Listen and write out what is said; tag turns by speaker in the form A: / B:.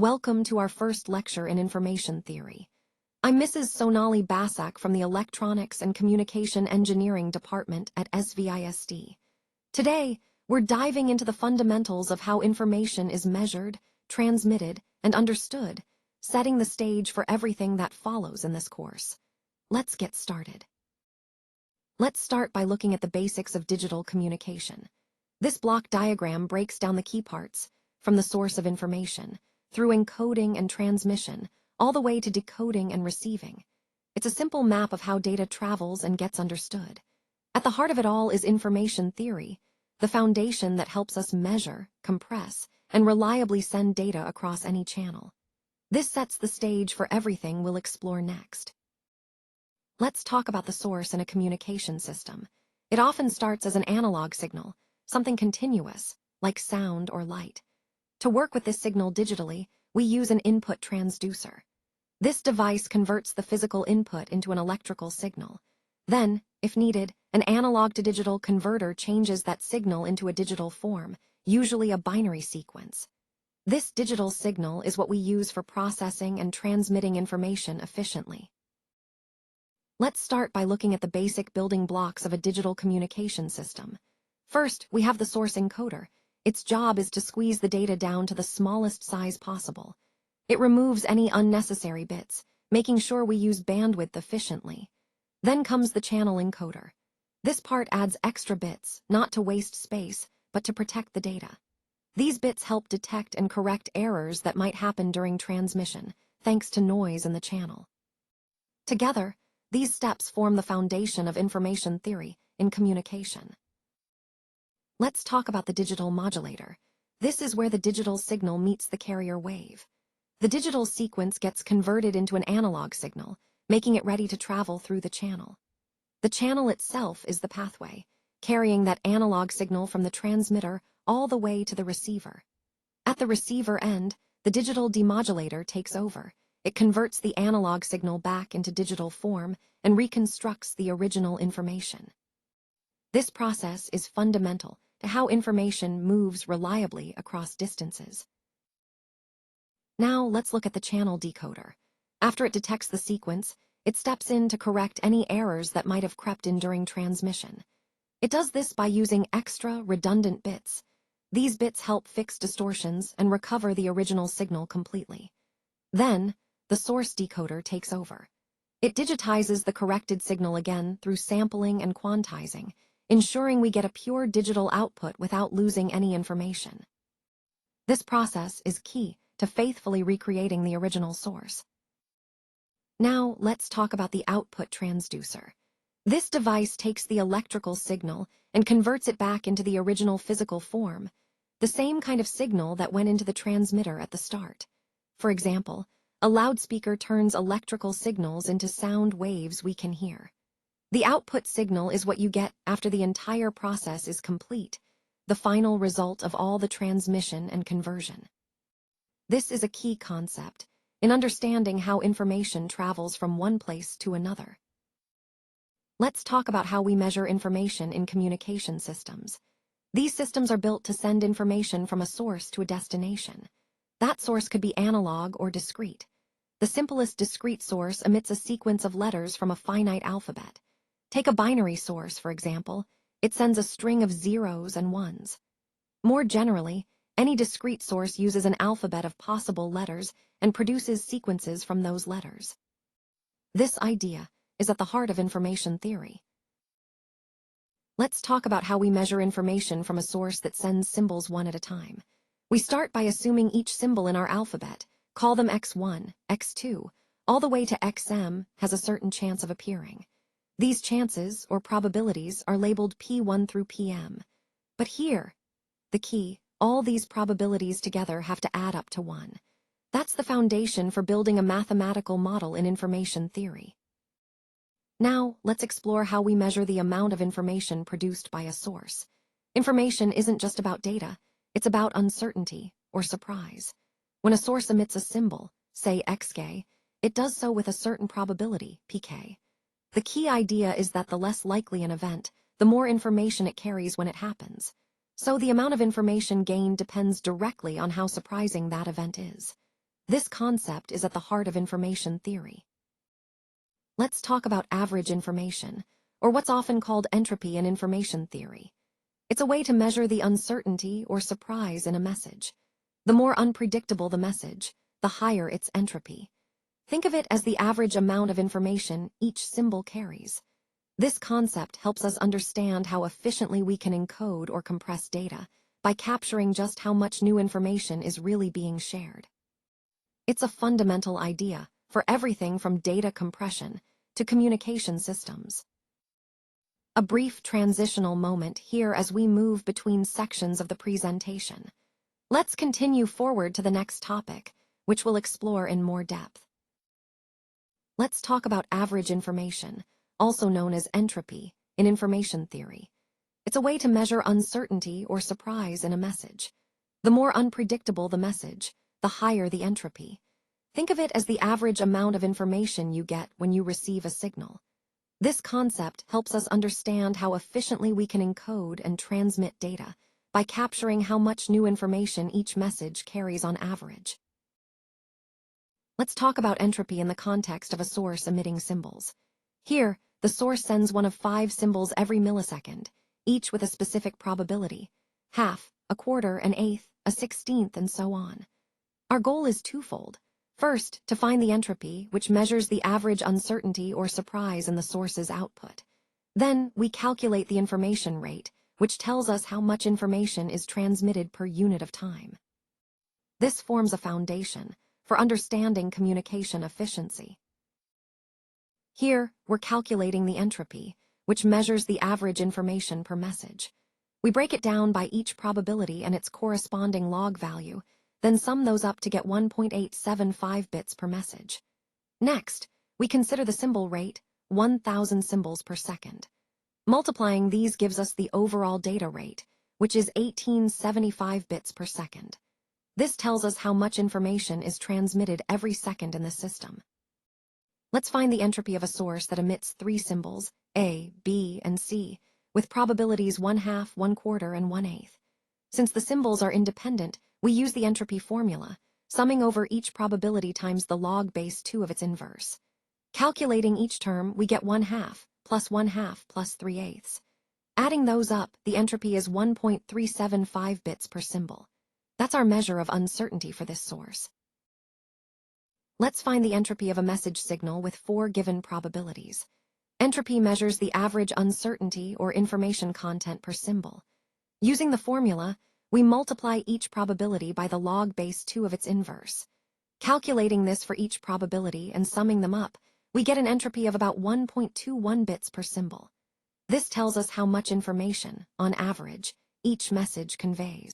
A: Welcome to our first lecture in information theory. I'm Mrs. Sonali Basak from the Electronics and Communication Engineering Department at SVISD. Today, we're diving into the fundamentals of how information is measured, transmitted, and understood, setting the stage for everything that follows in this course. Let's get started. Let's start by looking at the basics of digital communication. This block diagram breaks down the key parts, from the source of information, through encoding and transmission, all the way to decoding and receiving. It's a simple map of how data travels and gets understood. At the heart of it all is information theory, the foundation that helps us measure, compress, and reliably send data across any channel. This sets the stage for everything we'll explore next. Let's talk about the source in a communication system. It often starts as an analog signal, something continuous, like sound or light. To work with this signal digitally, we use an input transducer. This device converts the physical input into an electrical signal. Then, if needed, an analog-to-digital converter changes that signal into a digital form, usually a binary sequence. This digital signal is what we use for processing and transmitting information efficiently. Let's start by looking at the basic building blocks of a digital communication system. First, we have the source encoder. Its job is to squeeze the data down to the smallest size possible. It removes any unnecessary bits, making sure we use bandwidth efficiently. Then comes the channel encoder. This part adds extra bits, not to waste space, but to protect the data. These bits help detect and correct errors that might happen during transmission, thanks to noise in the channel. Together, these steps form the foundation of information theory in communication. Let's talk about the digital modulator. This is where the digital signal meets the carrier wave. The digital sequence gets converted into an analog signal, making it ready to travel through the channel. The channel itself is the pathway, carrying that analog signal from the transmitter all the way to the receiver. At the receiver end, the digital demodulator takes over. It converts the analog signal back into digital form and reconstructs the original information. This process is fundamental to how information moves reliably across distances. Now let's look at the channel decoder. After it detects the sequence, it steps in to correct any errors that might have crept in during transmission. It does this by using extra, redundant bits. These bits help fix distortions and recover the original signal completely. Then, the source decoder takes over. It digitizes the corrected signal again through sampling and quantizing, ensuring we get a pure digital output without losing any information. This process is key to faithfully recreating the original source. Now, let's talk about the output transducer. This device takes the electrical signal and converts it back into the original physical form, the same kind of signal that went into the transmitter at the start. For example, a loudspeaker turns electrical signals into sound waves we can hear. The output signal is what you get after the entire process is complete, the final result of all the transmission and conversion. This is a key concept in understanding how information travels from one place to another. Let's talk about how we measure information in communication systems. These systems are built to send information from a source to a destination. That source could be analog or discrete. The simplest discrete source emits a sequence of letters from a finite alphabet. Take a binary source, for example. It sends a string of zeros and ones. More generally, any discrete source uses an alphabet of possible letters and produces sequences from those letters. This idea is at the heart of information theory. Let's talk about how we measure information from a source that sends symbols one at a time. We start by assuming each symbol in our alphabet, call them x1, x2, all the way to xm, has a certain chance of appearing. These chances, or probabilities, are labeled P1 through PM. But here, the key, all these probabilities together have to add up to 1. That's the foundation for building a mathematical model in information theory. Now, let's explore how we measure the amount of information produced by a source. Information isn't just about data, it's about uncertainty, or surprise. When a source emits a symbol, say xk, it does so with a certain probability, pk. The key idea is that the less likely an event, the more information it carries when it happens. So the amount of information gained depends directly on how surprising that event is. This concept is at the heart of information theory. Let's talk about average information, or what's often called entropy in information theory. It's a way to measure the uncertainty or surprise in a message. The more unpredictable the message, the higher its entropy. Think of it as the average amount of information each symbol carries. This concept helps us understand how efficiently we can encode or compress data by capturing just how much new information is really being shared. It's a fundamental idea for everything from data compression to communication systems. A brief transitional moment here as we move between sections of the presentation. Let's continue forward to the next topic, which we'll explore in more depth. Let's talk about average information, also known as entropy, in information theory. It's a way to measure uncertainty or surprise in a message. The more unpredictable the message, the higher the entropy. Think of it as the average amount of information you get when you receive a signal. This concept helps us understand how efficiently we can encode and transmit data by capturing how much new information each message carries on average. Let's talk about entropy in the context of a source emitting symbols. Here, the source sends one of 5 symbols every millisecond, each with a specific probability: half, a quarter, an eighth, a 16th, and so on. Our goal is twofold. First, to find the entropy, which measures the average uncertainty or surprise in the source's output. Then, we calculate the information rate, which tells us how much information is transmitted per unit of time. This forms a foundation for understanding communication efficiency. Here, we're calculating the entropy, which measures the average information per message. We break it down by each probability and its corresponding log value, then sum those up to get 1.875 bits per message. Next, we consider the symbol rate, 1,000 symbols per second. Multiplying these gives us the overall data rate, which is 1875 bits per second. This tells us how much information is transmitted every second in the system. Let's find the entropy of a source that emits 3 symbols, A, B, and C, with probabilities 1/2, 1/4, and 1/8. Since the symbols are independent, we use the entropy formula, summing over each probability times the log base 2 of its inverse. Calculating each term, we get 1/2, plus 1/2, plus 3/8. Adding those up, the entropy is 1.375 bits per symbol. That's our measure of uncertainty for this source. Let's find the entropy of a message signal with 4 given probabilities. Entropy measures the average uncertainty or information content per symbol. Using the formula, we multiply each probability by the log base 2 of its inverse. Calculating this for each probability and summing them up, we get an entropy of about 1.21 bits per symbol. This tells us how much information, on average, each message conveys.